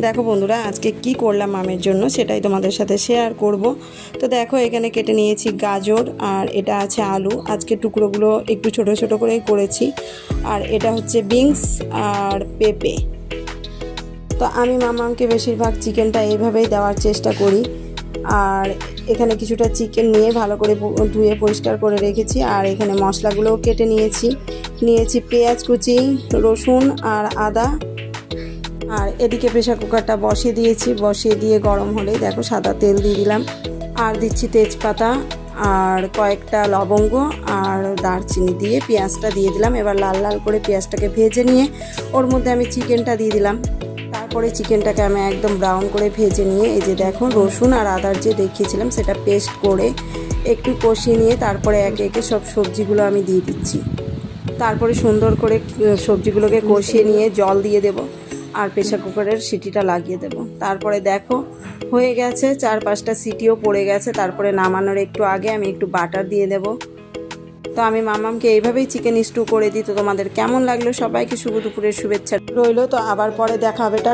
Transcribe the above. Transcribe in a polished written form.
দেখো বন্ধুরা, আজকে কি করলাম মামের জন্য সেটাই তোমাদের সাথে শেয়ার করব। তো দেখো, এখানে কেটে নিয়েছি গাজর, আর এটা আছে আলু। আজকে টুকরোগুলো একটু ছোট ছোট করেই করেছি। আর এটা হচ্ছে বিনস আর পেঁপে। তো আমি মামাকে বেশিরভাগ চিকেনটা এইভাবেই দেওয়ার চেষ্টা করি। আর এখানে কিছুটা চিকেন নিয়ে ভালো করে ধুয়ে পরিষ্কার করে রেখেছি। আর এখানে মশলাগুলোও কেটে নিয়েছি পেঁয়াজ কুচি, রসুন আর আদা। আর এদিকে প্রেশার কুকারটা বসিয়ে দিয়ে গরম হলেই দেখো সাদা তেল দিয়ে দিলাম। আর দিচ্ছি তেজপাতা আর কয়েকটা লবঙ্গ আর দারচিনি দিয়ে পেঁয়াজটা দিয়ে দিলাম। এবার লাল লাল করে পেঁয়াজটাকে ভেজে নিয়ে ওর মধ্যে আমি চিকেনটা দিয়ে দিলাম। তারপরে চিকেনটাকে আমি একদম ব্রাউন করে ভেজে নিয়ে এই যে দেখো রসুন আর আদার যে দেখিয়েছিলাম সেটা পেস্ট করে একটু কষিয়ে নিয়ে তারপরে একে একে সব সবজিগুলো আমি দিয়ে দিচ্ছি। তারপরে সুন্দর করে সবজিগুলোকে কষিয়ে নিয়ে জল দিয়ে দেব আর প্রেসার কুকারের সিটিটা লাগিয়ে দেব। তারপরে দেখো হয়ে গেছে, 4-5টা সিটিও পড়ে গেছে। তারপরে নামানোর একটু আগে আমি একটু বাটার দিয়ে দেব। তো আমি মামামকে এইভাবেই চিকেন স্টু করে দিই। তো তোমাদের কেমন লাগলো? সবাইকে শুভ দুপুরের শুভেচ্ছা রইলো। তো আবার পরে দেখা হবে।